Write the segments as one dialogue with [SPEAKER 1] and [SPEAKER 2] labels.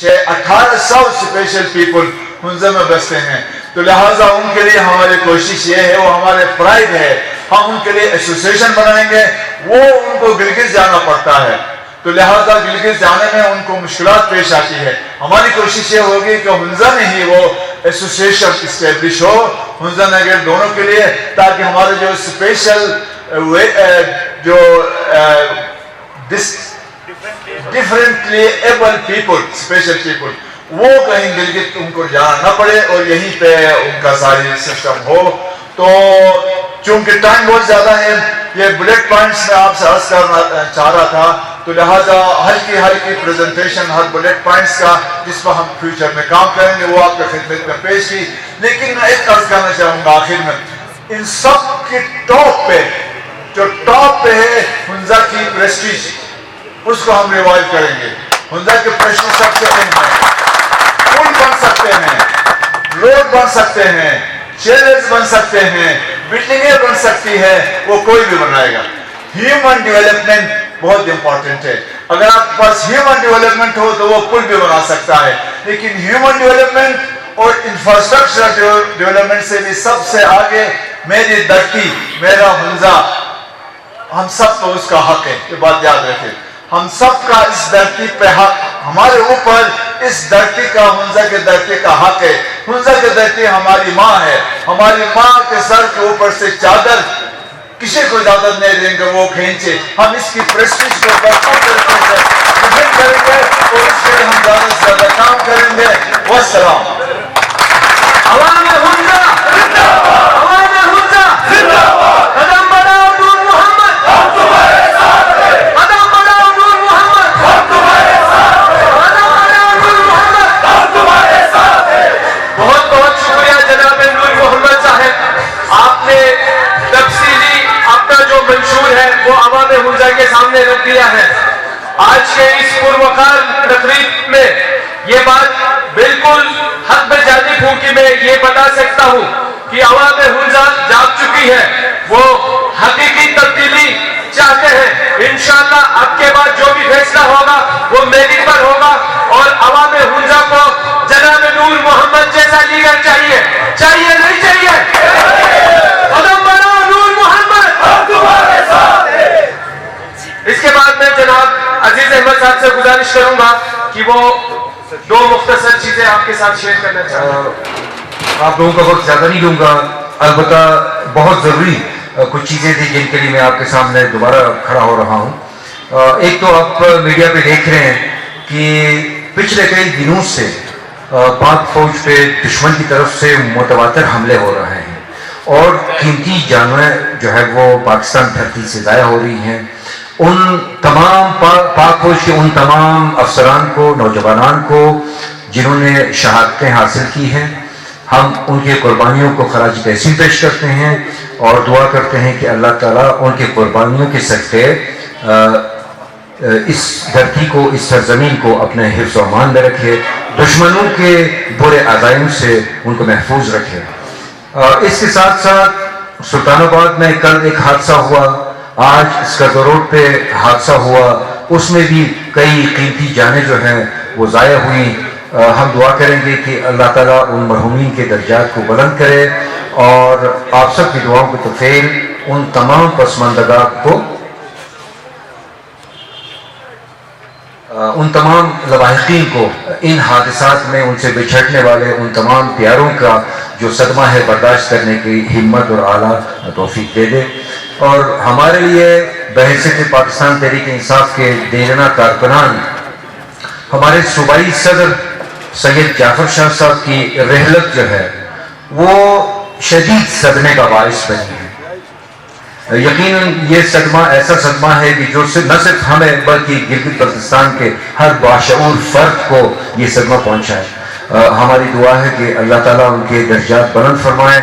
[SPEAKER 1] 1800 special people حنزہ میں بستے ہیں، تو لہٰذا ان کے لیے ہماری کوشش یہ ہے، وہ ہمارے پرائڈ ہے، ہم ان کے لیے ایسوسیشن بنائیں گے۔ وہ ان کو گلگت جانا پڑتا ہے، تو لہٰذا گلگت جانے میں ان کو مشکلات پیش آتی ہے۔ ہماری کوشش یہ ہوگی کہ حنزہ میں ہی وہ ایسوسیشن اسٹیبلش ہو، حنزہ نگر دونوں کے لیے، تاکہ ہمارے جو اسپیشل جو differently able people, special people, وہ کہیں گلگت ان کو جانا نہ پڑے اور یہیں پہ ان کا ساری سسٹم ہو۔ تو چونکہ ٹائم بہت زیادہ ہے، یہ بلیٹ پوائنٹس میں آپ سے عرض کرنا چاہ رہا تھا، تو لہٰذا ہلکی پریزنٹیشن ہر بلیٹ پوائنٹس کا جس پر ہم فیوچر میں کام کریں گے وہ آپ کے خدمت میں پیش کی۔ لیکن میں ایک عرض کرنا چاہوں گا آخر میں، ان سب کے ٹاپ پہ جو ٹاپ پہ ہے حنزہ کی پریسٹیج، اس کو ہم ریوائو کریں گے۔ حنزہ کے پریسٹیج سب سے اہم ہے، پل بن سکتے ہیں، روڈ بن سکتے ہیں، چینلز بن سکتے ہیں، بلڈنگیں بن سکتی ہے، وہ کوئی بھی بنائے گا۔ ہیومن ڈیولپمنٹ بہت امپورٹنٹ ہے، اگر آپ کے پاس ہیومن ڈیولپمنٹ ہو تو وہ پل بھی بنا سکتا ہے، لیکن ہیومن ڈیولپمنٹ اور انفراسٹرکچر ڈیولپمنٹ سے بھی سب سے آگے میری دھرتی، میرا حنزہ، ہم سب کو اس کا حق ہے، یہ بات یاد رکھیں، ہم سب کا اس دھرتی پہ حق، ہمارے اوپر اس دھرتی کا، حنزہ کے دھرتی کا حق ہے۔ حنزہ کی دھرتی ہماری ماں ہے، ہماری ماں کے سر کے اوپر سے چادر کسی کو اجازت نہیں دیں گے وہ کھینچے۔ ہم اس کی پریسٹیج کو بہتر طریقے سے ڈیفینڈ کریں گے اور اس کے لیے ہم زیادہ سے زیادہ کام کریں گے۔ والسلام۔
[SPEAKER 2] عوام حنزہ زندہ باد، عوام حنزہ زندہ باد، قدم بڑھاؤ نور محمد، ہم تمہارے ساتھ ہیں، قدم بڑھاؤ نور محمد، ہم تمہارے ساتھ ہیں، قدم بڑھاؤ نور محمد، ہم تمہارے ساتھ ہیں۔ بہت بہت شکریہ جناب نور محمد صاحب، آپ نے تفصیلی اپنا جو منشور ہے وہ عوام حنزہ کے سامنے رکھ دیا ہے۔ آج کے اس پروقار تقریب میں یہ بات بالکل حق میں جاتی پھونکی میں یہ بتا سکتا ہوں کہ عوام حنزہ جاگ چکی ہے، وہ حقیقی تبدیلی چاہتے ہیں۔ انشاءاللہ اب کے بعد جو بھی فیصلہ ہوگا وہ میری پر ہوگا، اور عوام حنزہ کو جناب نور محمد جیسا لیڈر چاہیے، چاہیے نہیں چاہیے؟ قدم بڑھاؤ نور محمد، ہم تمہارے ساتھ ہیں۔ اس کے بعد میں جناب عزیز احمد صاحب سے گزارش کروں گا کہ وہ دو مختصر چیزیں آپ کے ساتھ شیئر کرنا چاہتا ہوں۔
[SPEAKER 3] آپ لوگوں کا وقت زیادہ نہیں لوں گا، البتہ بہت ضروری کچھ چیزیں تھیں جن کے لیے میں آپ کے سامنے دوبارہ کھڑا ہو رہا ہوں۔ ایک تو آپ میڈیا پہ دیکھ رہے ہیں کہ پچھلے کئی دنوں سے پاک فوج پہ دشمن کی طرف سے متواتر حملے ہو رہے ہیں اور قیمتی جانیں جو ہے وہ پاکستان دھرتی سے ضائع ہو رہی ہیں۔ ان تمام پاک فوج کے ان تمام افسران کو، نوجوانان کو جنہوں نے شہادتیں حاصل کی ہیں، ہم ان کی قربانیوں کو خراج تحسین پیش کرتے ہیں اور دعا کرتے ہیں کہ اللہ تعالیٰ ان کی قربانیوں کے صدقے اس دھرتی کو، اس سرزمین کو اپنے حفظ و امان میں رکھے، دشمنوں کے برے عزائم سے ان کو محفوظ رکھے۔ اس کے ساتھ ساتھ سلطان آباد میں کل ایک حادثہ ہوا، آج اسکردو روڈ پہ حادثہ ہوا، اس میں بھی کئی قیمتی جانیں جو ہیں وہ ضائع ہوئی۔ ہم دعا کریں گے کہ اللہ تعالیٰ ان مرحومین کے درجات کو بلند کرے اور آپ سب کی دعاؤں کی توفیق ان تمام پسماندگان کو، ان تمام لواحقین کو، ان حادثات میں ان سے بچھڑنے والے ان تمام پیاروں کا جو صدمہ ہے برداشت کرنے کی ہمت اور اعلیٰ توفیق دے دے۔ اور ہمارے لیے بحیثیت پاکستان تحریک انصاف کے دیرینہ کارکنان، ہمارے صوبائی صدر سید جعفر شاہ صاحب کی رحلت جو ہے وہ شدید صدمے کا باعث بنی ہے۔ یقیناً یہ صدمہ ایسا صدمہ ہے کہ جو نہ صرف ہمیں بلکہ گلگت بلتستان کے ہر باشعور فرد کو یہ صدمہ پہنچا ہے۔ ہماری دعا ہے کہ اللہ تعالیٰ ان کے درجات بلند فرمائے۔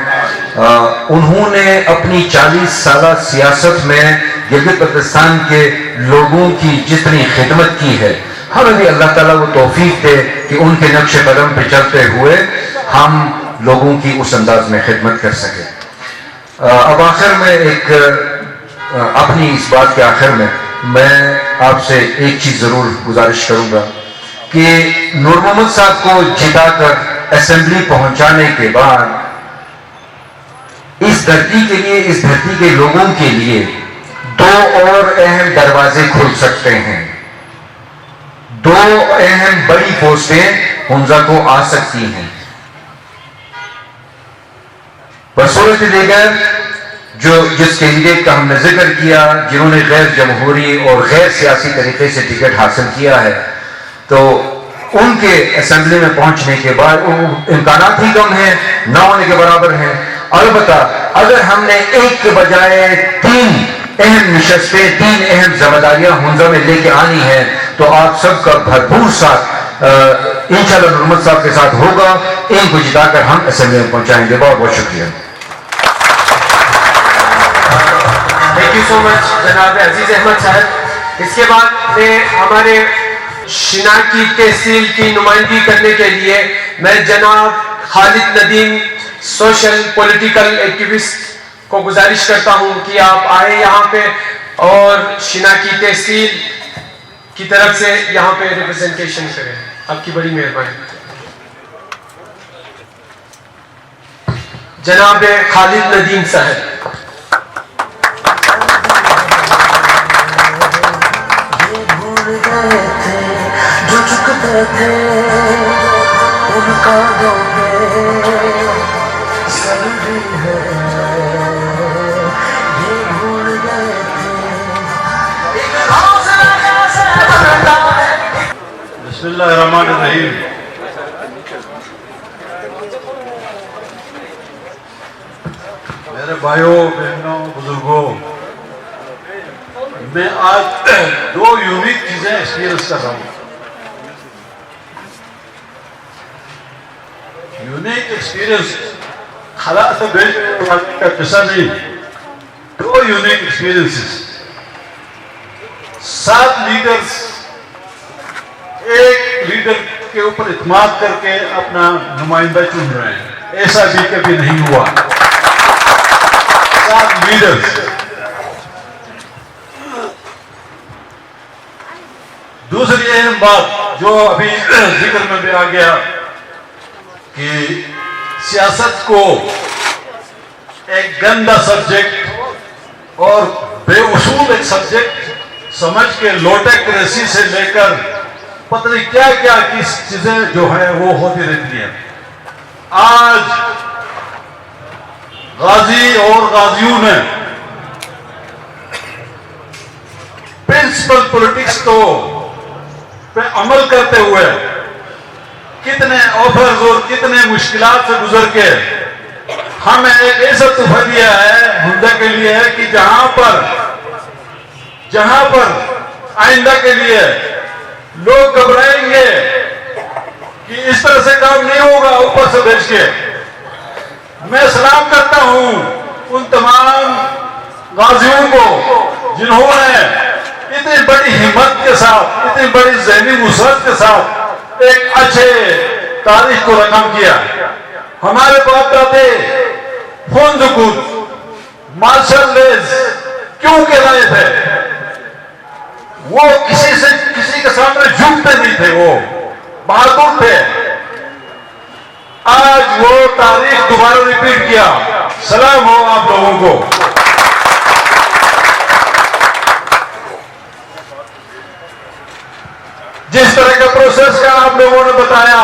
[SPEAKER 3] انہوں نے اپنی 40 سالہ سیاست میں گلگت بلتستان کے لوگوں کی جتنی خدمت کی ہے، ہمیں بھی اللہ تعالیٰ وہ توفیق دے کہ ان کے نقش قدم پہ چلتے ہوئے ہم لوگوں کی اس انداز میں خدمت کر سکیں۔ اب آخر میں ایک اپنی اس بات کے آخر میں آپ سے ایک چیز ضرور گزارش کروں گا کہ نور محمد صاحب کو جتا کر اسمبلی پہنچانے کے بعد اس دھرتی کے لیے، اس دھرتی کے لوگوں کے لیے دو اور اہم دروازے کھل سکتے ہیں، دو اہم بڑی پوسٹیں حمزہ کو آ سکتی ہیں۔ بصورت دیگر جس کینڈیڈیٹ کا ہم نے ذکر کیا، جنہوں نے غیر جمہوری اور غیر سیاسی طریقے سے ٹکٹ حاصل کیا ہے، تو ان کے اسمبلی میں پہنچنے کے بعد امکانات ہی کم ہیں، نہ ہونے کے برابر ہیں۔ البتہ اگر ہم نے ایک کے بجائے تین اہم نشستیں، تین اہم ذمہ داریاں حمزہ میں لے کے آنی ہیں، تو آپ سب کا بھرپور ساتھ انشاءاللہ نور محمد صاحب کے ساتھ ہوگا۔ ان کو جتا کر ہم اسمبلی میں پہنچائیں گے۔ بہت بہت شکریہ۔
[SPEAKER 2] تھینک یو سو مچ جناب عزیز احمد صاحب۔ اس کے بعد میں ہمارے شنا کی تحصیل کی نمائندگی کرنے کے لیے میں جناب خالد ندیم سوشل پولیٹیکل ایکٹیوسٹ کو گزارش کرتا ہوں کہ آپ آئے یہاں پہ اور شنا کی تحصیل کی طرف سے یہاں پہ ریپرزنٹیشن کریں۔ آپ کی بڑی مہربانی۔ جناب خالد ندیم صاحب۔
[SPEAKER 4] جو چکتے تھے ان کا سلوی ہے، یہ بھول گئے تھے۔
[SPEAKER 5] بسم اللہ الرحمن الرحیم۔ میرے بھائیوں، بہنوں، بزرگوں، میں آج دو یونیک چیزیں ایکسپیرینس کر رہا ہوں۔ یونیک ایکسپیرینس خلاصہ بیچ کا قصہ نہیں، دو یونیک ایکسپیرینسز۔ 7 لیڈرز ایک لیڈر کے اوپر اعتماد کر کے اپنا نمائندہ چن رہے ہیں، ایسا بھی کبھی نہیں ہوا۔ 7 لیڈرز۔ دوسری اہم بات جو ابھی ذکر میں بھی آ گیا کہ سیاست کو ایک گندا سبجیکٹ اور بے اصول ایک سبجیکٹ سمجھ کے لوٹیکریسی سے لے کر پتہ نہیں کیا کیا کس چیزیں جو ہیں وہ ہوتی رہتی ہیں۔ آج غازی اور غازیوں نے پرنسپل پولیٹکس کو پہ عمل کرتے ہوئے کتنے آفرز اور کتنے مشکلات سے گزر کے ہمیں ایک ایسا تحفہ دیا ہے حمزہ کے لیے کہ جہاں پر آئندہ کے لیے لوگ گھبرائیں گے کہ اس طرح سے کام نہیں ہوگا اوپر سے بھیج کے، میں سلام کرتا ہوں ان تمام غازیوں کو جنہوں نے اتنی بڑی ہمت کے ساتھ، اتنی بڑی ذہنی وسعت کے ساتھ ایک اچھے تاریخ کو رقم کیا۔ ہمارے باپ دادے خون زکوت مارشل ریز کیوں کہلائے تھے؟ وہ کسی کے سامنے جھکتے نہیں تھے، وہ بہادر تھے۔ آج وہ تاریخ دوبارہ ریپیٹ کیا۔ سلام ہو آپ لوگوں کو۔ جس طرح کا پروسیس کا آپ لوگوں نے بتایا،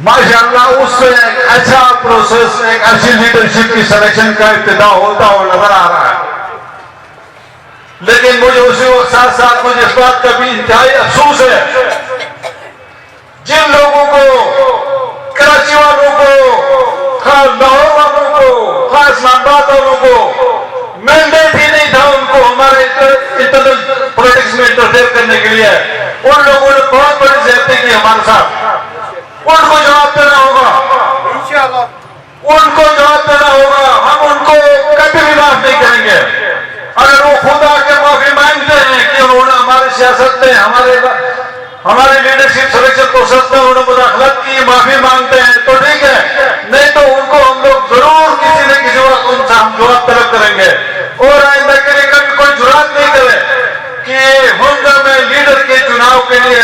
[SPEAKER 5] ماشاءاللہ اس سے ایک اچھا پروسیس، ایک اچھی لیڈرشپ کی سلیکشن کا ابتدا ہوتا ہوا نظر آ رہا ہے۔ لیکن مجھے اسی وقت ساتھ ساتھ مجھے اس بات کا بھی انتہائی افسوس ہے، جن لوگوں کو، کراچی والوں کو، خاص لاہور والوں کو، خاص اسلام آباد والوں کو مینڈیٹ ہی نہیں تھا ان کو ہمارے انٹرنل پولیٹکس میں انٹرفیئر کرنے کے لیے، ان لوگوں نے بہت بڑی زیادتی کی ہمارے ساتھ۔ ان کو جواب دینا ہوگا، ان کو جواب دینا ہوگا۔ ہم ان کو کبھی بھی معاف نہیں کریں گے۔ اگر وہ خود آ کے معافی مانگتے ہیں کہ انہوں نے ہماری سیاست میں، ہماری لیڈرشپ سلیکشن پروسیس میں انہوں نے مداخلت کی، معافی مانگتے ہیں تو ٹھیک ہے، نہیں تو ان کو ہم لوگ ضرور کسی نہ کسی وقت ان سے ہم جواب طلب کریں گے۔ اور آئندہ کے لیے کبھی کوئی جرات نہیں کرے کہ حمزہ میں لیڈر کے چناؤ کے لیے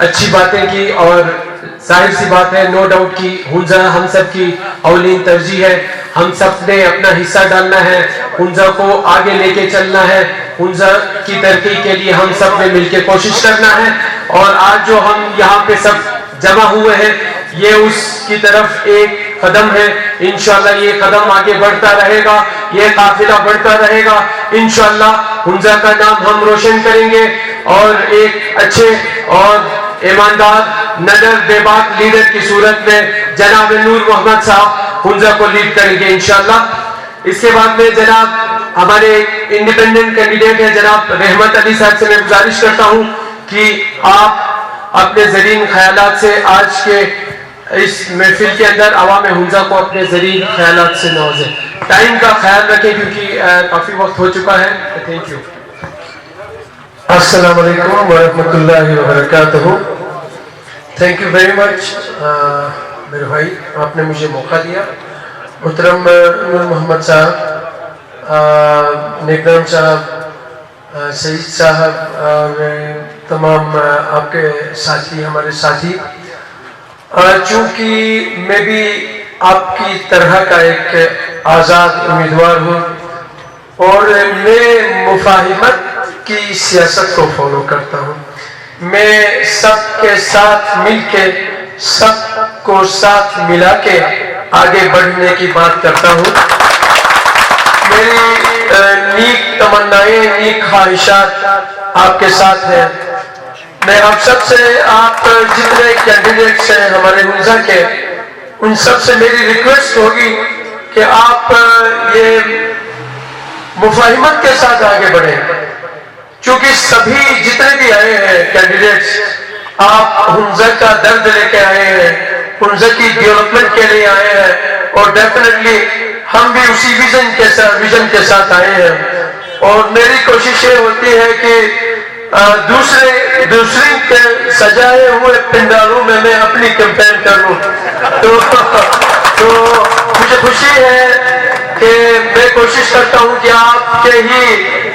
[SPEAKER 2] اچھی باتیں کی اور ظاہر سی بات ہے نو ڈاؤٹ کی ہنزا ہم سب کی اولین ترجیح ہے. ہم سب نے اپنا حصہ ڈالنا ہے, ہنزا کو آگے لے کے چلنا ہے, ہنزا کی ترقی کے لیے ہم سب نے مل کے کوشش کرنا ہے. اور آج جو ہم یہاں پہ سب جمع ہوئے ہیں یہ اس کی طرف ایک قدم ہے. انشاءاللہ یہ قدم آگے بڑھتا رہے گا, یہ قافلہ بڑھتا رہے گا. انشاءاللہ ہنزا کا نام ہم روشن کریں گے اور ایک اچھے اور ایماندار نڈر بے باک لیڈر کی صورت میں جناب نور محمد صاحب ہنزا کو لیڈ کریں گے انشاءاللہ. اس کے بعد میں جناب ہمارے انڈیپینڈنٹ کینڈیڈیٹ ہیں جناب رحمت علی صاحب سے میں گزارش کرتا ہوں کہ آپ اپنے زرین خیالات سے آج کے اس محفل کے اندر عوام ہنزا کو اپنے زرین خیالات سے نوازیں. ٹائم کا خیال رکھیں کیونکہ کافی وقت ہو چکا ہے. Thank you.
[SPEAKER 6] السلام علیکم ورحمۃ اللہ وبرکاتہ. تھینک یو ویری مچ میرے بھائی, آپ نے مجھے موقع دیا. محترم نور محمد صاحب, نیکرم صاحب, سعید صاحب اور تمام آپ کے ساتھی, ہمارے ساتھی, چونکہ میں بھی آپ کی طرح کا ایک آزاد امیدوار ہوں اور میں مفاہمت کی سیاست کو فالو کرتا ہوں. میں سب کے ساتھ مل کے, سب کو ساتھ ملا کے آگے بڑھنے کی بات کرتا ہوں. میری نیک تمنائیں, نیک خواہشات آپ کے ساتھ ہیں. میں آپ سب سے, آپ جتنے کینڈیڈیٹس ہیں ہمارے ہنزا کے, ان سب سے میری ریکویسٹ ہوگی کہ آپ یہ مفاہمت کے ساتھ آگے بڑھیں. چونکہ سبھی جتنے بھی آئے ہیں کینڈیڈیٹس, آپ ہنزا کا درد لے کے آئے ہیں, ہنزا کی ڈیولپمنٹ کے لیے آئے ہیں, اور ڈیفینیٹلی ہم بھی اسی ویژن کے ساتھ آئے ہیں. اور میری کوشش یہ ہوتی ہے کہ دوسری کے سجائے ہوئے پنڈالوں میں اپنی کیمپین کروں. تو مجھے خوشی ہے کہ میں کوشش کرتا ہوں کہ آپ کے ہی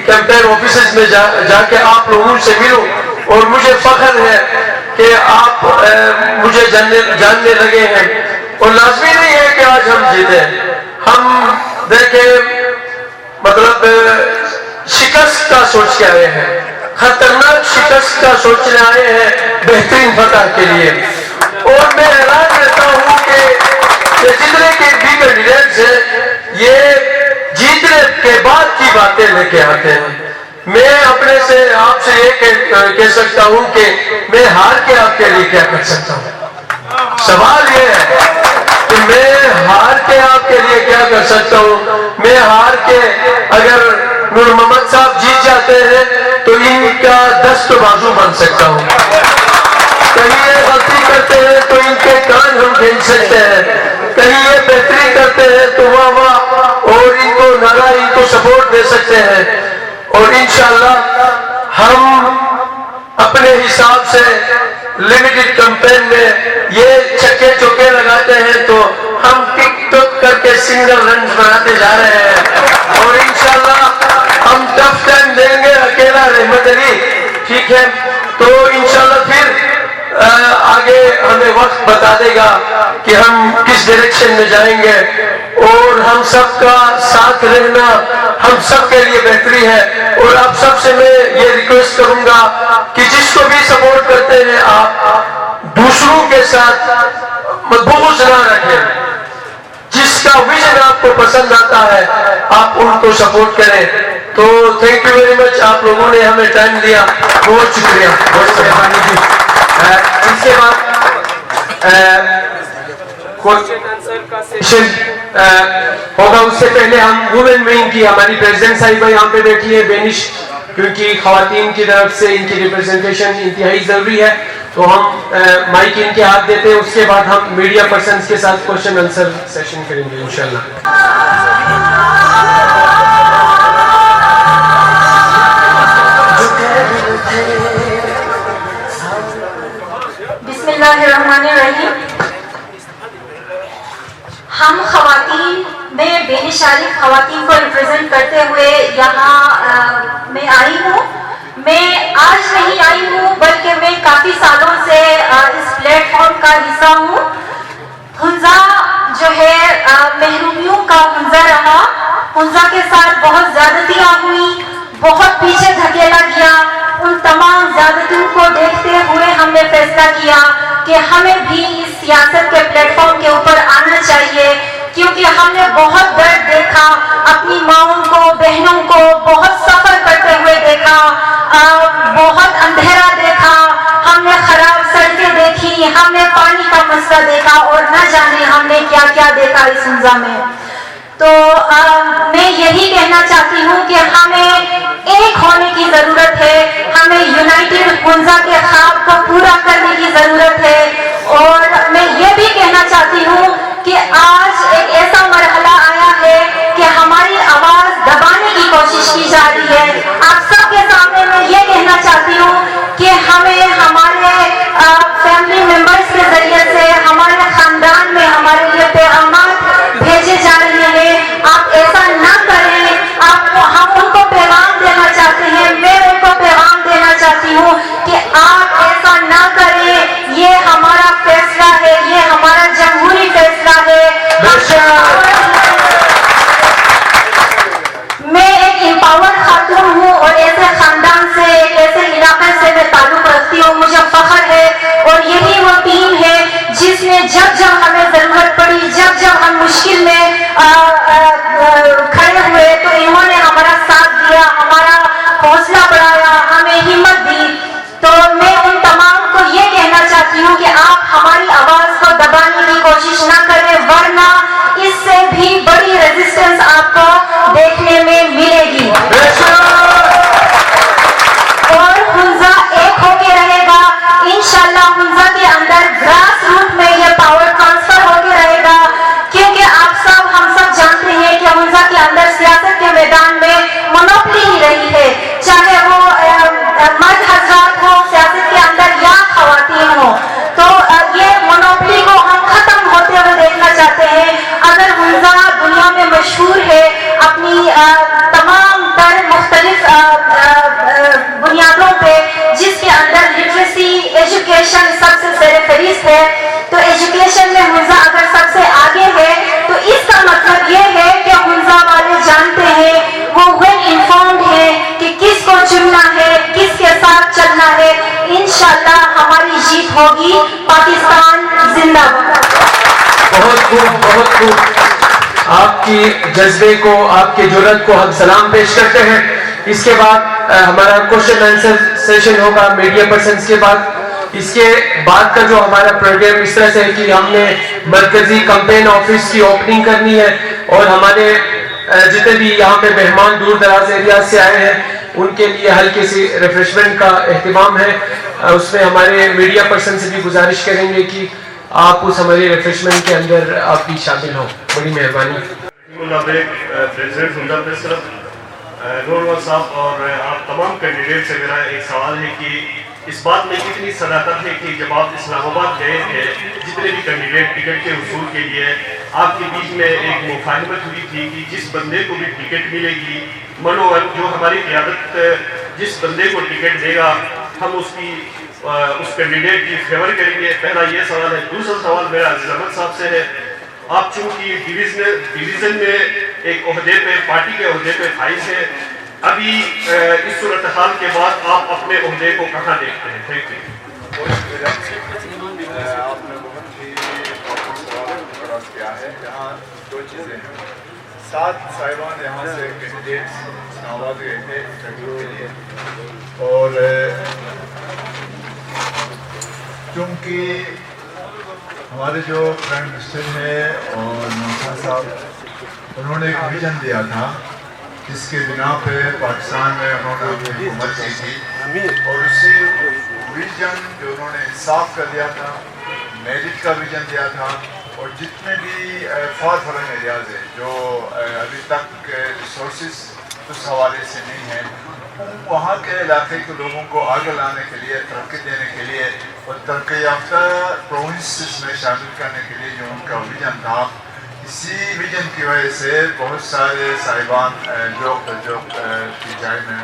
[SPEAKER 6] کیمپین آفیسز میں جا کے آپ لوگوں سے ملوں, اور مجھے فخر ہے کہ آپ مجھے جاننے لگے ہیں. اور لازمی نہیں ہے کہ آج ہم جیتیں. ہم دیکھیں مطلب شکست کا سوچ کے آئے ہیں, خطرناک شکست کا سوچنے آئے ہیں بہترین فتح کے لیے. اور میں حیران رہتا ہوں کہ جتنے کے بھی کینڈیڈیٹس ہیں یہ جیتنے کے بعد کی باتیں لے کے آتے ہیں. میں اپنے سے آپ سے یہ کہہ سکتا ہوں کہ میں ہار کے آپ کے لیے کیا کر سکتا ہوں. سوال یہ ہے کہ میں ہار کے آپ کے لیے کیا کر سکتا ہوں. میں ہار کے اگر نور محمد صاحب جیت جاتے ہیں تو ان کا دست بازو بن سکتا ہوں. کہیں یہ غلطی کرتے ہیں تو ان کے کان ہم کھینچ سکتے ہیں, کہیں یہ بہتری کرتے ہیں تو واہ واہ اور ان کو نعرہ, ان کو سپورٹ دے سکتے ہیں. اور انشاءاللہ ہم اپنے حساب سے لمیٹڈ کیمپین میں یہ چھکے چوکے لگاتے ہیں تو ہم ٹک ٹک کر کے سنگل رنز بناتے جا رہے ہیں. اور انشاءاللہ ہم ٹف ٹائم دیں گے اکیلا رحمت علی, ٹھیک ہے. تو انشاءاللہ پھر آگے ہمیں وقت بتا دے گا کہ ہم کس ڈائریکشن میں جائیں گے. اور ہم سب کا ساتھ رہنا ہم سب کے لیے بہتری ہے. اور آپ سب سے میں یہ ریکویسٹ کروں گا کہ جس کو بھی سپورٹ کرتے ہیں آپ دوسروں کے ساتھ بغض نہ رکھیں. جس کا ویژن آپ کو پسند آتا ہے آپ ان کو سپورٹ کریں. تو تھینک یو ویری مچ, آپ لوگوں نے ہمیں ٹائم دیا, بہت شکریہ, بہت مہربانی جی. اس کے بعد ہوگا. اس سے پہلے ہم وومن ونگ کی ہماری پریزیڈنٹ صاحبہ یہاں پہ بیٹھی ہے بینش, کیونکہ خواتین کی طرف سے ان کی ریپرزنٹیشن انتہائی ضروری ہے. تو ہم مائک ان کے ہاتھ دیتے ہیں, اس کے بعد ہم میڈیا پرسنز کے ساتھ کوشچن آنسر سیشن کریں گے انشاءاللہ.
[SPEAKER 7] بسم اللہ الرحمن الرحیم. ہم خواتین میں بے نشاری خواتین کو ریپرزینٹ کرتے ہوئے یہاں میں آئی ہوں. میں آج نہیں آئی ہوں بلکہ میں کافی سالوں سے اس پلیٹ فارم کا حصہ ہوں. ہنزا جو ہے محرومیوں کا ہنزا رہا. ہنزا کے ساتھ بہت زیادتیاں ہوئی, بہت پیچھے دھکیلا گیا. ان تمام زیادتیوں کو دیکھتے ہوئے ہم نے فیصلہ کیا کہ ہمیں بھی اس سیاست کے پلیٹ فارم کے اوپر آنا چاہیے, کیونکہ ہم نے بہت درد دیکھا, اپنی ماؤں کو, بہنوں کو بہت سفر کرتے ہوئے دیکھا, بہت اندھیرا دیکھا, ہم نے خراب سڑکیں دیکھی, ہم نے پانی کا مسئلہ دیکھا, اور نہ جانے ہم نے کیا کیا دیکھا اس ہنزا میں. تو میں یہی کہنا چاہتی ہوں کہ ہمیں ایک ہونے کی ضرورت ہے, ہمیں یونائٹڈ ہنزا کے خواب کو پورا کرنے کی ضرورت ہے. اور میں یہ بھی کہنا چاہتی ہوں کہ آج ایک ایسا مرحلہ آیا ہے کہ ہماری آواز دبانے کی کوشش کی جا رہی ہے. آپ سب کے سامنے میں یہ کہنا چاہتی ہوں کہ ہمیں ہمارے فیملی ممبرس کے ذریعے سے ہمارے خاندان میں ہمارے لیے پیغامات بھیجے جا رہے ہیں. آپ ایسا نہ کریں. ہم ان کو پیغام دینا چاہتے ہیں, میں ان کو پیغام دینا چاہتی ہوں کہ آپ ایسا نہ کریں. یہ ہمارا فیصلہ ہے, یہ ہمارا جمہوری فیصلہ ہے. میں ایک امپاورڈ خاتون ہوں اور ایسے خاندان سے, ایک ایسے علاقے سے میں تعلق رکھتی ہوں. مجھے فخر ہے, اور یہی وہ ٹیم ہے جس نے جب جب ہمیں ضرورت پڑی, جب جب ہم مشکل میں کھڑے ہوئے, تو انہوں نے ہمارا ساتھ دیا, ہمارا حوصلہ بڑھایا, ہمیں ہمت دی. تو میں ان تمام کو یہ کہنا چاہتی ہوں کہ آپ ہماری آواز کو دبانے کی کوشش نہ کریں, ورنہ اس سے بھی بڑی ریزسٹنس آپ کو دیکھنے میں ملے گی. اور ہنزا ایک ہو کے رہے گا انشاءاللہ. ہنزا کے اندر گراس روٹ میں یہ پاور ٹرانسفر ہو کے رہے گا, کیونکہ آپ سب, ہم سب جانتے ہیں کہ ہنزا کے اندر سیاست کے میدان میں مونوپلی ہی رہی ہے, چاہے وہ مرد حضرات ہو سیاست کے اندر یا خواتین ہو. تو یہ مونوپلی کو ہم ختم ہوتے ہوئے دیکھنا چاہتے ہیں. اگر ہنزا دنیا میں مشہور ہے اپنی تمام تر مختلف بنیادوں پہ, جس کے اندر لٹریسی, ایجوکیشن سب سے زیر فہرست ہے, تو ایجوکیشن میں ہنزا اگر سب سے آگے ہے, تو اس کا مطلب یہ ہے کہ ہنزا والے جانتے ہیں, وہ ویل انفارمڈ ہیں کہ کس کو چننا ہے, کس کے ساتھ چلنا ہے. انشاءاللہ ہماری جیت ہوگی. پاکستان زندہ باد.
[SPEAKER 6] بہت خوب, بہت خوب. آپ کی جذبے کو, آپ کی جرأت کو ہم سلام پیش کرتے ہیں. اس کے بعد ہمارا کوشچن آنسر سیشن ہوگا میڈیا پرسنز کے بعد. اس کے بعد کا جو ہمارا پروگرام اس طرح سے ہے کہ ہم نے مرکزی کمپین آفس کی اوپننگ کرنی ہے, اور ہمارے جتنے بھی یہاں پہ مہمان دور دراز ایریاز سے آئے ہیں ان کے لیے ہلکی سی ریفریشمنٹ کا اہتمام ہے. اس میں ہمارے میڈیا پرسن سے بھی گزارش کریں گے کہ آپ اس ہماری ریفریشمنٹ کے اندر آپ بھی شامل ہوں. بڑی مہربانی.
[SPEAKER 8] پریزیڈنٹ ہنزا پریس کلب نور صاحب اور آپ تمام کینڈیڈیٹ سے میرا ایک سوال ہے کہ اس بات میں کتنی صداقت ہے کہ جب آپ اسلام آباد گئے تھے, جتنے بھی کینڈیڈیٹ ٹکٹ کے حصول کے لیے, آپ کے بیچ میں ایک مفاہمت ہوئی تھی کہ جس بندے کو بھی ٹکٹ ملے گی, منوون جو ہماری قیادت جس بندے کو ٹکٹ دے گا ہم اس کینڈیڈیٹ کی فیور کریں گے. پہلا یہ سوال ہے. دوسرا سوال میرا عزیز احمد صاحب سے ہے. آپ چونکہ ڈویژن میں ایک عہدے پہ, پارٹی کے عہدے پہ فائز ہیں, ابھی اس صورتحال کے بعد آپ اپنے عہدے کو کہاں دیکھتے ہیں؟ Thank you.
[SPEAKER 1] آپ نے بہت ہی سوال کیا ہے. یہاں دو چیزیں ہیں. 7 صاحبان یہاں سے کینڈیڈیٹس اسلام آباد گئے تھے انٹرویو کے لیے, اور چونکہ ہمارے جو پرائم منسٹر ہیں اور نوسا صاحب, انہوں نے ایک ویژن دیا تھا جس کے بنا پہ پاکستان میں انہوں نے اپنی حکومت کی تھی, اور اسی ویژن جو انہوں نے انصاف کا دیا تھا, میرٹ کا ویژن دیا تھا, اور جتنے بھی فار فلنگ ایریاز ہیں جو ابھی تک ریسورسز اس حوالے سے نہیں ہیں, وہاں کے علاقے کے لوگوں کو آگے لانے کے لیے, ترقی دینے کے لیے اور ترقی یافتہ پروونسز میں شامل کرنے کے لیے جو ان کا ویژن تھا, اسی ویژن کی وجہ سے بہت سارے صاحبان جو کی جائے میں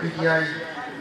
[SPEAKER 9] PTI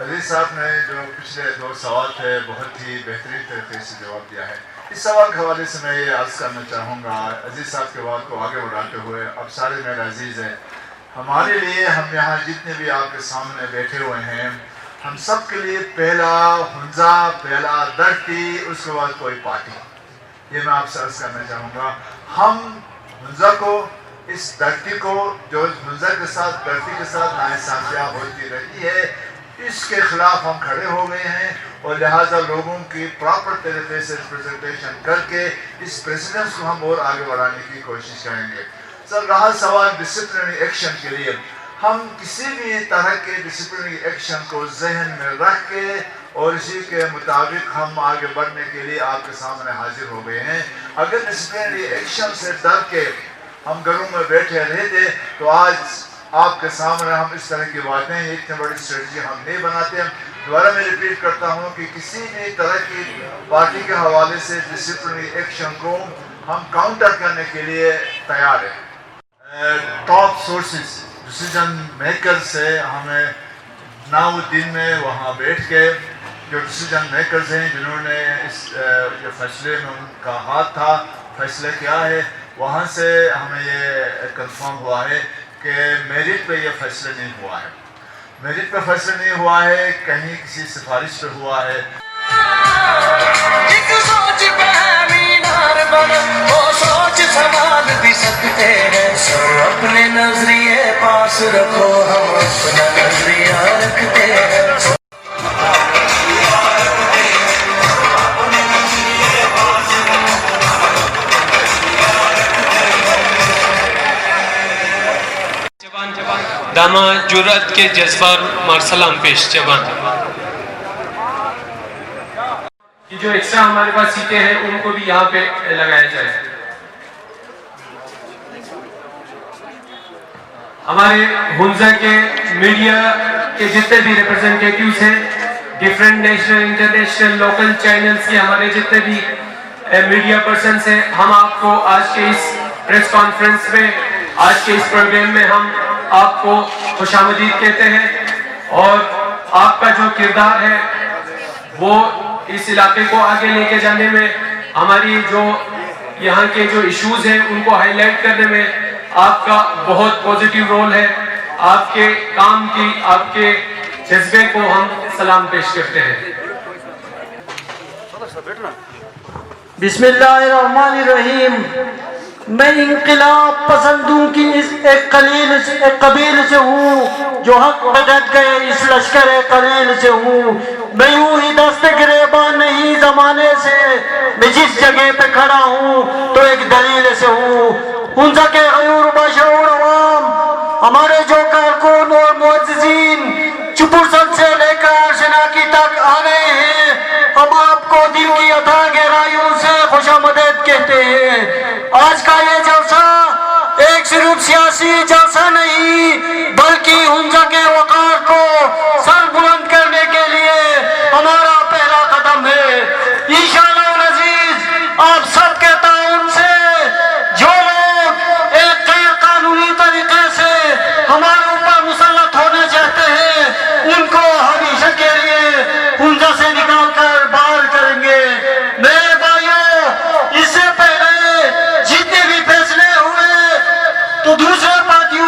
[SPEAKER 1] عزیز صاحب نے جو پچھلے 2 سوال تھے بہت ہی بہترین طریقے سے جواب دیا ہے. اس سوال کے حوالے سے میں یہ عرض کرنا چاہوں گا عزیز صاحب کے بات کو آگے بڑھاتے ہوئے. اب سارے میرے عزیز ہیں, ہمارے لیے ہم یہاں جتنے بھی آپ کے سامنے بیٹھے ہوئے ہیں, ہم سب کے لیے پہلا ہنزا, پہلا دھرتی, اس کے بعد کوئی پارٹی. یہ میں آپ سے عرض کرنا چاہوں گا. ہم ہنزا کو, اس دھرتی کو جو ہنزا کے ساتھ دھرتی کے ساتھ ناانصافیاں ہوتی رہی ہے, اس کے خلاف ہم کھڑے ہو گئے ہیں اور لہٰذا لوگوں کی پراپر طریقے سے ریپرزنٹیشن کر کے اس پریسیڈنس کو ہم اور آگے بڑھانے کی کوشش کریں گے. سر رہا سوال ڈسپلنری ایکشن کے لیے, ہم کسی بھی طرح کے ڈسپلنری ایکشن کو ذہن میں رکھ کے اور اسی کے مطابق ہم آگے بڑھنے کے لیے آپ کے سامنے حاضر ہو گئے ہیں. اگر ڈسپلنری ایکشن سے ڈر کے ہم گھروں میں بیٹھے رہتے تو آج آپ کے سامنے ہم اس طرح کی باتیں, اتنی بڑی اسٹریٹجی ہم نہیں بناتے. دوبارہ میں ریپیٹ کرتا ہوں کہ کسی بھی طرح کی پارٹی کے حوالے سے ڈسپلنری ایکشن کو ہم کاؤنٹر کرنے کے لیے تیار ہیں. ٹاپ سورسز ڈیسیجن میکر سے ہمیں 9 دن میں وہاں بیٹھ کے جو ڈیسیجن میکرز ہیں جنہوں نے اس یہ فیصلے میں ان کا ہاتھ تھا, فیصلہ کیا ہے, وہاں سے ہمیں یہ کنفرم ہوا ہے کہ میرٹ پہ یہ فیصلہ نہیں ہوا ہے. میرٹ پہ فیصلہ نہیں ہوا ہے, کہیں کسی سفارش پہ ہوا ہے.
[SPEAKER 4] ایک سوچ پہ مینار بنا, وہ سوچ سنبھال بھی سکتے ہیں. سب اپنے نظریے پاس رکھو, ہم اپنا نظریہ رکھتے ہیں.
[SPEAKER 6] داما جرأت کے جذبات مار سلام پیش جوان. یہ جو ایکسٹرا ہمارے پاس سیٹیں ہیں ان کو بھی یہاں پہ لگایا جائے. ہمارے ہنزا کے میڈیا کے جتنے بھی ریپرزنٹیٹیوز ہیں, different national international local channels کے ہمارے جتنے بھی میڈیا پرسنس ہیں, ہم آپ کو آج کے اس پریس کانفرنس میں, آج کے اس پروگرام میں ہم آپ کو خوش آمدید کہتے ہیں. اور آپ کا جو کردار ہے وہ اس علاقے کو آگے لے کے جانے میں, ہماری جو یہاں کے جو ایشوز ہیں ان کو ہائی لائٹ کرنے میں آپ کا بہت پوزیٹیو رول ہے. آپ کے کام کی, آپ کے جذبے کو ہم سلام پیش کرتے ہیں.
[SPEAKER 10] بسم اللہ الرحمن الرحیم. میں انقلاب پسندوں کی ایک قبیل سے ہوں جو حق پہ ڈٹ گئے, اس لشکر قلیل سے ہوں. میں یوں ہی دست گریباں نہیں زمانے سے, میں جس جگہ پہ کھڑا ہوں تو ایک دلیل سے ہوں. ہنزا کے غیور بشعور عوام, ہمارے جو کارکن اور معززین چپرسل سے لے کر آشناکی تک آ رہے ہیں, ہم آپ کو دل کی عطا گہرائیوں سے خوش آمدید کہتے ہیں. آج کا یہ جلسہ ایک صرف سیاسی جلسہ نہیں بلکہ ہنزا کے وقار کو سر بلند کرنے کے لیے ہمارا پہلا قدم ہے. انشاءاللہ العزیز آپ سب کے تعاون سے جو لوگ ایک غیر قانونی طریقے سے ہمارے اوپر مسلط ہونا چاہتے ہیں ان کو ہمیشہ کے لیے ہنزا سے نکال کر باہر کریں گے. میرے بھائیوں, اس سے پہلے جتنے بھی فیصلے ہوئے تو دوسرے پارٹیوں